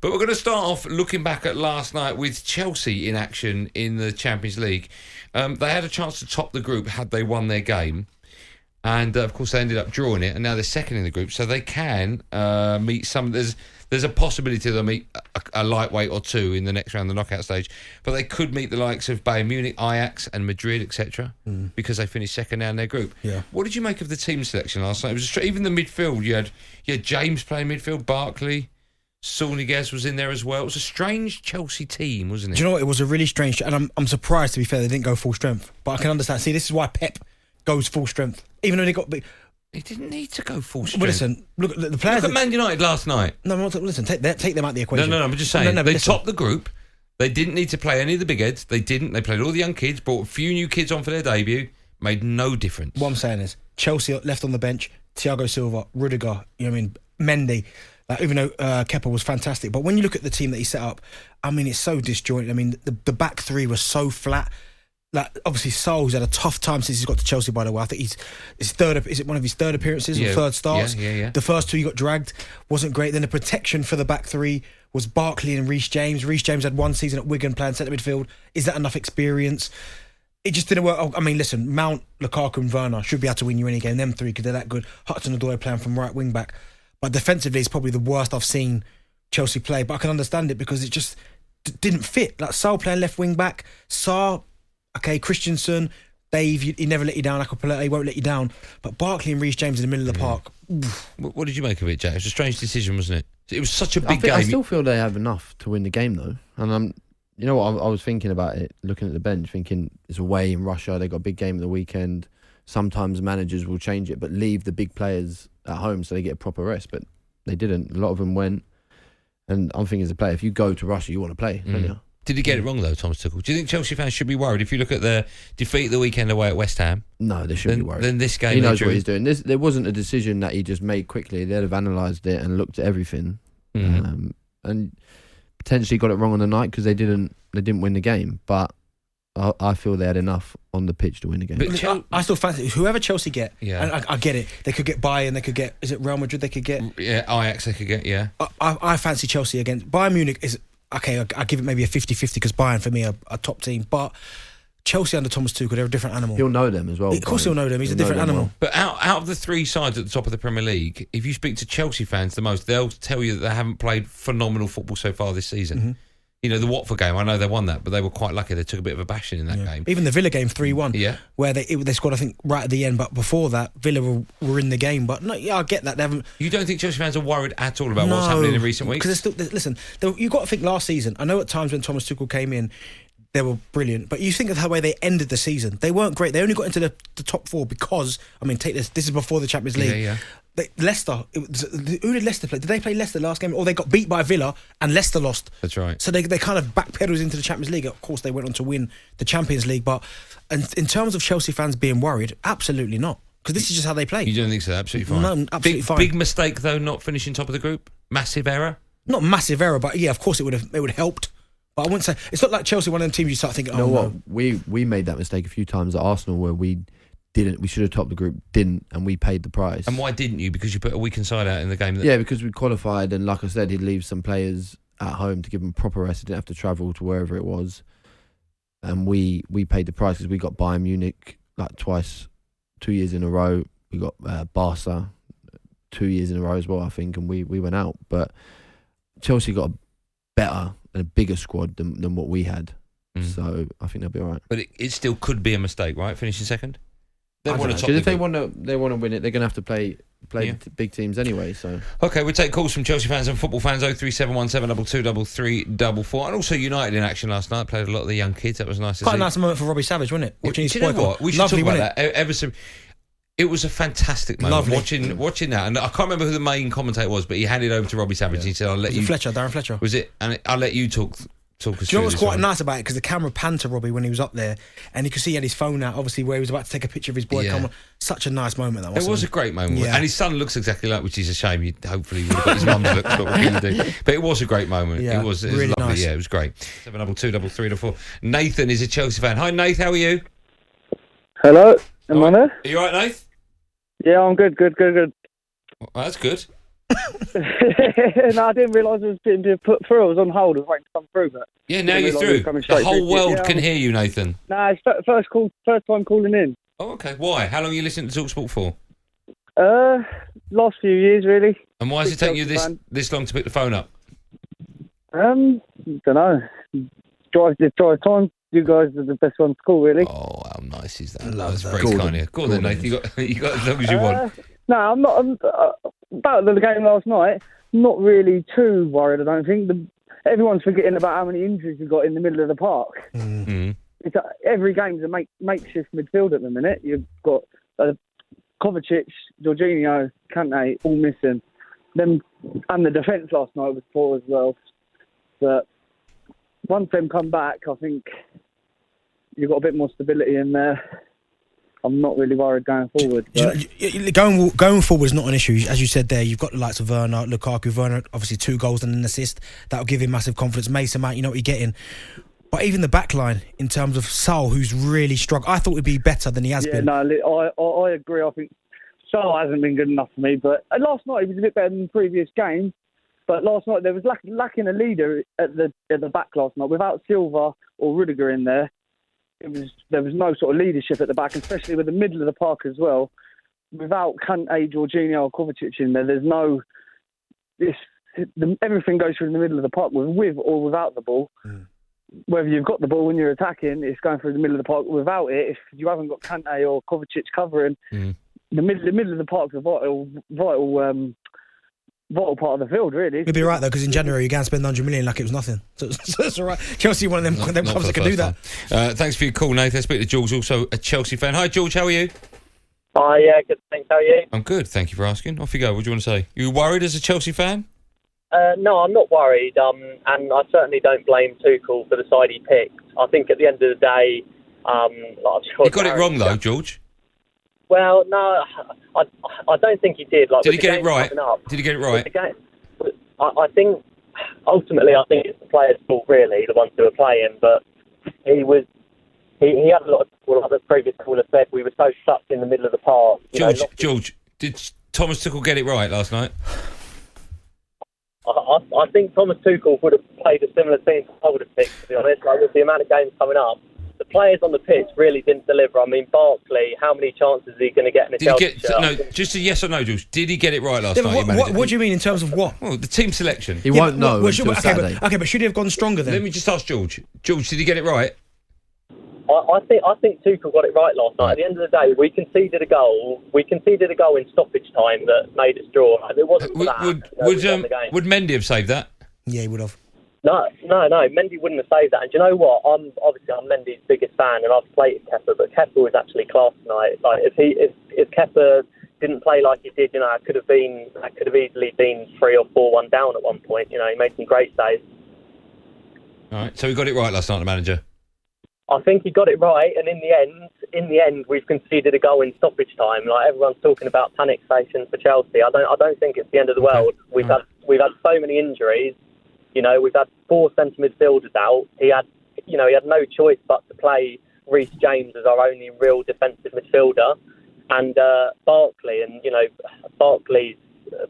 But we're going to start off looking back at last night with Chelsea in action in the Champions League. They had a chance to top the group had they won their game. And, of course, they ended up drawing it, and now they're second in the group. So they can meet some... There's a possibility they'll meet a lightweight or two in the next round, the knockout stage. But they could meet the likes of Bayern Munich, Ajax and Madrid, etc., because they finished second now in their group. Yeah. What did you make of the team selection last night? It was even the midfield. You had James playing midfield, Barkley, Sauniguez was in there as well. It was a strange Chelsea team, wasn't it? Do you know what? It was a really strange... And I'm surprised, to be fair, they didn't go full strength. But I can understand. See, this is why Pep goes full strength. Even though they got... He didn't need to go full strength. Well, listen, look at the players... Look at Man United last night. No, listen, take them out of the equation. No, I'm just saying. No, they listen. topped the group. They didn't need to play any of the big heads. They didn't. They played all the young kids, brought a few new kids on for their debut. Made no difference. What I'm saying is, Chelsea left on the bench, Thiago Silva, Rudiger, Mendy. Like, even though Kepa was fantastic. But when you look at the team that he set up, I mean, it's so disjointed. I mean, the back three was so flat. Like, obviously, Sol's had a tough time since he's got to Chelsea, by the way. I think is it one of his third appearances or third starts? Yeah. The first two he got dragged, wasn't great. Then the protection for the back three was Barkley and Reece James. Reece James had one season at Wigan playing centre midfield. Is that enough experience? It just didn't work. I mean, listen, Mount, Lukaku and Werner should be able to win you any game. Them three, because they're that good. Hudson-Odoi playing from right wing back. But defensively, it's probably the worst I've seen Chelsea play. But I can understand it because it just didn't fit. Like, Saul playing left wing back, Sarr, okay, Christensen, Dave, he never let you down. Akpoleta, he won't let you down. But Barkley and Reece James in the middle of the park. What did you make of it, Jack? It was a strange decision, wasn't it? It was such a big game. I still feel they have enough to win the game, though. And you know what? I was thinking about it, looking at the bench, thinking it's away in Russia. They got a big game at the weekend. Sometimes managers will change it, but leave the big players at home so they get a proper rest. But they didn't. A lot of them went. And I'm thinking as a player, if you go to Russia, you want to play, don't you? Did he get it wrong, though, Thomas Tuchel? Do you think Chelsea fans should be worried if you look at the defeat the weekend away at West Ham? No, they shouldn't be worried. Then this game... He knows what he's doing. There wasn't a decision that he just made quickly. They'd have analysed it and looked at everything. And potentially got it wrong on the night because they didn't win the game. But I feel they had enough on the pitch to win the game. But I still fancy whoever Chelsea get. Yeah. And I get it. They could get Bayern. They could get... Is it Real Madrid they could get? Yeah, Ajax they could get, yeah. I fancy Chelsea against... Bayern Munich is... Okay, I give it maybe a 50-50 because Bayern, for me, are a top team. But Chelsea under Thomas Tuchel, they're a different animal. He'll know them as well. Of course he'll know them. He's a different animal. Well. But out of the three sides at the top of the Premier League, if you speak to Chelsea fans the most, they'll tell you that they haven't played phenomenal football so far this season. Mm-hmm. You know, the Watford game, I know they won that, but they were quite lucky. They took a bit of a bashing in that game. Even the Villa game, 3-1, where they scored, I think, right at the end. But before that, Villa were in the game. But no, I get that. They haven't. You don't think Chelsea fans are worried at all about what's happening in recent weeks? Because listen, you've got to think last season. I know at times when Thomas Tuchel came in, they were brilliant. But you think of the way they ended the season. They weren't great. They only got into the top four because, I mean, take this. This is before the Champions League. Yeah. Leicester, who did Leicester play? Did they play Leicester last game? Or they got beat by Villa and Leicester lost? That's right. So they kind of backpedaled into the Champions League. Of course, they went on to win the Champions League. But in terms of Chelsea fans being worried, absolutely not. Because this is just how they play. You don't think so? Absolutely fine. No, absolutely fine. Big mistake, though, not finishing top of the group? Massive error? Not massive error, but yeah, of course it would have helped. But I wouldn't say... It's not like Chelsea, one of them teams you start thinking, you know what? We made that mistake a few times at Arsenal where we should have topped the group, didn't, and we paid the price. And why didn't you? Because you put a weakened side out in the game. Yeah, because we qualified, and like I said, he'd leave some players at home to give them proper rest. They didn't have to travel to wherever it was. And we paid the price because we got Bayern Munich like twice, 2 years in a row. We got Barca 2 years in a row as well, I think, and we went out. But Chelsea got a better and a bigger squad than what we had. So I think they'll be all right. But it still could be a mistake, right? Finishing second? If they want to win it, they're going to have to play the big teams anyway. So okay, we'll take calls from Chelsea fans and football fans. 03717223344, and also United in action last night. Played a lot of the young kids. That was nice. Quite a nice moment for Robbie Savage, wasn't it? Watching his boy. What? We should talk about that. It was a fantastic moment. Lovely. Watching that, and I can't remember who the main commentator was, but he handed over to Robbie Savage. And he said, "I'll let you." Darren Fletcher. Was it? And I'll let you talk. Do you know what's quite nice about it? Because the camera panned to Robbie when he was up there, and you could see he had his phone out, obviously, where he was about to take a picture of his boy. Yeah. Such a nice moment that was. It was a great moment, and his son looks exactly like, which is a shame. Hopefully, he would have got his mum's look. What you do. But it was a great moment. Yeah, it was really lovely. Nice. Yeah, it was great. 7223344. Nathan is a Chelsea fan. Hi, Nath. How are you? Hello. Am I there? Are you all right, Nath? Yeah, I'm good. Well, that's good. No, I didn't realise I was being put through. I was on hold. I was waiting to come through, but Yeah, now didn't you're realise it through. was coming The straight whole through. world Yeah, can hear you, Nathan. Nah, it's first time calling in. Oh, okay. Why? How long are you listening to talkSPORT for? Last few years, really. And why is it taking you Chelsea this long to pick the phone up? Don't know. Drive time. You guys are the best ones to call, really. Oh, how nice is that? Love That's that. very kind of you. Go on then, Nathan. You got as long as you want. No, I'm not. About the game last night, not really too worried, I don't think. Everyone's forgetting about how many injuries we got in the middle of the park. Mm. Every game's a makeshift midfield at the minute. You've got Kovacic, Jorginho, Kante, all missing. Them and the defence last night was poor as well. But once them come back, I think you've got a bit more stability in there. I'm not really worried going forward. Going forward is not an issue. As you said there, you've got the likes of Werner, Lukaku. Werner, obviously 2 goals and an assist. That'll give him massive confidence. Mason Mount, you know what you're getting. But even the back line, in terms of Saul, who's really struggled, I thought he'd be better than he has been. No, I agree. I think Saul hasn't been good enough for me. But last night he was a bit better than the previous game. But last night there was lacking a leader at the back last night. Without Silva or Rudiger in there, there was no sort of leadership at the back, especially with the middle of the park as well. Without Kante, Jorginho or Kovacic in there, there's no... everything goes through the middle of the park with or without the ball. Mm. Whether you've got the ball when you're attacking, it's going through the middle of the park. Without it, if you haven't got Kante or Kovacic covering, the middle of the park's a vital part of the field, really. You'll be right, though, because in January you're going to spend 100 million like it was nothing. So it's all right. Chelsea, one of them clubs that can do that. Thanks for your call, Nathan. I speak to George, also a Chelsea fan. Hi, George, how are you? Hi, yeah, good, thanks. How are you? I'm good, thank you for asking. Off you go. What do you want to say? You worried as a Chelsea fan? No, I'm not worried, and I certainly don't blame Tuchel for the side he picked. I think at the end of the day... you got it wrong, though, George. Well, no, I don't think he did. Did he get it right? Did he get it right? I think, ultimately, I think it's the players' fault, really, the ones who are playing, but he had a lot of, like the previous caller said, we were so stuck in the middle of the park. George, did Thomas Tuchel get it right last night? I think Thomas Tuchel would have played a similar team I would have picked, to be honest. Like, with the amount of games coming up, the players on the pitch really didn't deliver. I mean, Barkley, how many chances is he going to get in a Chelsea shirt? No, just a yes or no, George. Did he get it right last night? What do you mean in terms of what? Well, the team selection. He won't know until Saturday. But should he have gone stronger then? Let me just ask George. George, did he get it right? I think Tuchel got it right last night. At the end of the day, we conceded a goal. We conceded a goal in stoppage time that made us draw. And it wasn't for that. Would Mendy have saved that? Yeah, he would have. No. Mendy wouldn't have saved that. And do you know what? I'm Mendy's biggest fan, and I've played Kepa, but Kepa was actually class tonight. Like if Kepa didn't play like he did, that could have easily been 3 or 4-1 down at one point. He made some great saves. All right, so he got it right last night, the manager. I think he got it right, and in the end, we've conceded a goal in stoppage time. Like, everyone's talking about panic stations for Chelsea. I don't think it's the end of the world. We've had so many injuries. We've had 4 centre midfielders out. He had no choice but to play Reece James as our only real defensive midfielder, and Barkley. And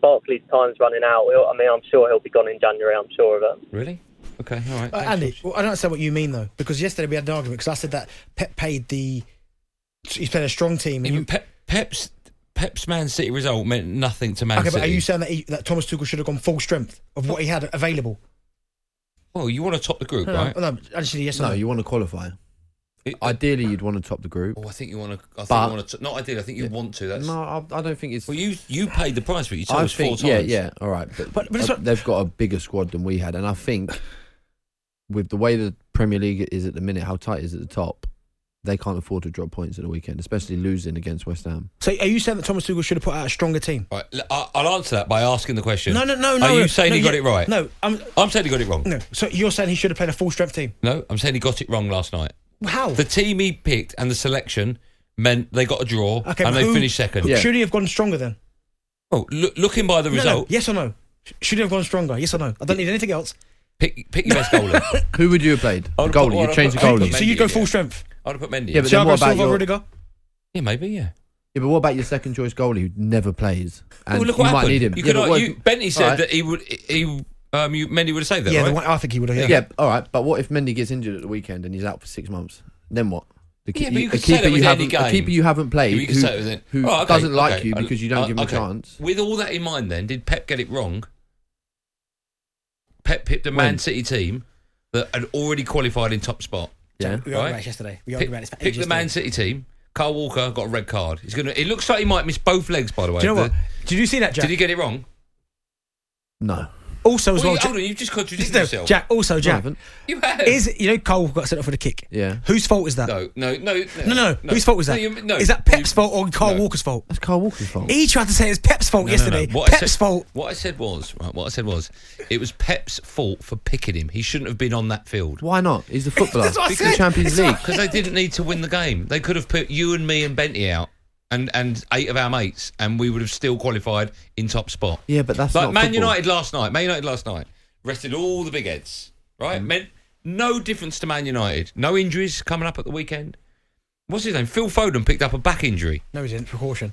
Barkley's time's running out. I mean, I'm sure he'll be gone in January. I'm sure of it. Really? Okay, all right. Andy, I don't understand what you mean, though, because yesterday we had an argument, because I said that Pep he's played a strong team. And Pep's Man City result meant nothing to Man City. Okay, but are you saying that Thomas Tuchel should have gone full strength of what he had available? Well, you want to top the group, right? No, actually, yes or no. No, you want to qualify. Ideally, you'd want to top the group. Oh, I think you want to. Not ideally. I think you want to. No, I don't think it's. Well, you paid the price for it. You told us 4 times. Yeah, all right. But they've got a bigger squad than we had, and I think with the way the Premier League is at the minute, how tight it is at the top, they can't afford to drop points at the weekend, especially losing against West Ham. So, are you saying that Thomas Tuchel should have put out a stronger team? Right, I'll answer that by asking the question. No. Are you saying he got it right? No, I'm saying he got it wrong. No, so you're saying he should have played a full strength team? No, I'm saying he got it wrong last night. How? The team he picked and the selection meant they got a draw and they finished second. Should he have gone stronger then? Oh, looking by the result. No, yes or no? Should he have gone stronger? Yes or no? I don't need anything else. Pick your best goalie. Who would you have played? The goalie. You change the goalie. So you'd go full strength. I'd have put Mendy. Yeah, but then what about Silva, Rudiger? Yeah, maybe. Yeah. Yeah, but what about your second choice goalie who never plays? And Well, look you what might happened. need him. You Yeah, could, but what you, if- Benty said Alright. that Mendy would have saved that, Yeah, right? I think he would have. Yeah, all right. But what if Mendy gets injured at the weekend and he's out for 6 months? Then what? Yeah, but you could say that with any game. A keeper you haven't played, You could say it with who Oh, okay, doesn't like okay. you because you don't give him okay. a chance. With all that in mind, then, did Pep get it wrong? Pep picked a Man City team that had already qualified in top spot. Yeah. We argued about this yesterday. We Pick, argued about this for pick ages the Man yesterday. City team. Carl Walker got a red card. It looks like he might miss both legs, by the way. Do you know what? Did you see that, Jack? Did he get it wrong? No. Also, as well, Hold on, you've just contradicted No, yourself. Jack. Also, No, I Jack. haven't. You have. Cole got sent off for the kick. Yeah. Whose fault is that? No. No. Whose fault was that? No, is that Pep's fault or Carl Walker's fault? That's Carl Walker's fault. He tried to say it's Pep's fault yesterday. What I Pep's said- fault. What I said was, it was Pep's fault for picking him. He shouldn't have been on that field. Why not? He's a footballer. That's what I It's the said. Champions League. Because they didn't need to win the game. They could have put you and me and Benty out and 8 of our mates, and we would have still qualified in top spot. Yeah, but that's Like not Man football. United last night rested all the big heads, right? Meant no difference to Man United. No injuries coming up at the weekend. What's his name? Phil Foden picked up a back injury. No, he didn't. Precaution.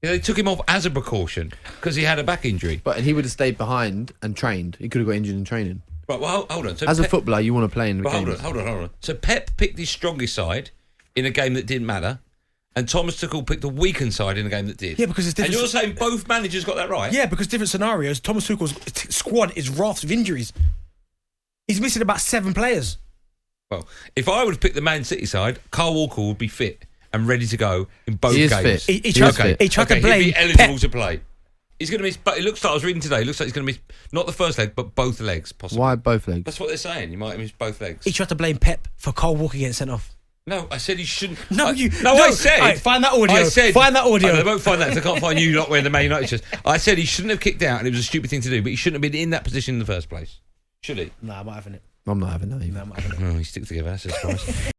Yeah, they took him off as a precaution because he had a back injury. But he would have stayed behind and trained. He could have got injured in training. Right, well, hold on. So As a Pep- footballer, you want to play in the But games. hold on. So Pep picked his strongest side in a game that didn't matter, and Thomas Tuchel picked the weakened side in a game that did. Yeah, because it's And different. you're saying both managers got that right? Yeah, because different scenarios. Thomas Tuchel's squad is raft of injuries. He's missing about 7 players. Well, if I would have picked the Man City side, Carl Walker would be fit and ready to go in both He is games. fit. He tried, fit. he tried to He'd blame be eligible Pep. to play. He's going to miss. But it looks like I was reading today. It looks like he's going to miss not the first leg, but both legs possibly. Why both legs? That's what they're saying. You might miss both legs. He tried to blame Pep for Carl Walker getting sent off. No, I said he shouldn't. No, I, you. No, I said. Right, find that audio. I said. Find that audio. Oh, they won't find that because I can't find you not wearing the Man United shirt. I said he shouldn't have kicked out, and it was a stupid thing to do. But he shouldn't have been in that position in the first place. Should he? Nah, I'm not having it. I'm not having that either. Nah, I'm not having it. Oh, he stick together. That's a surprise.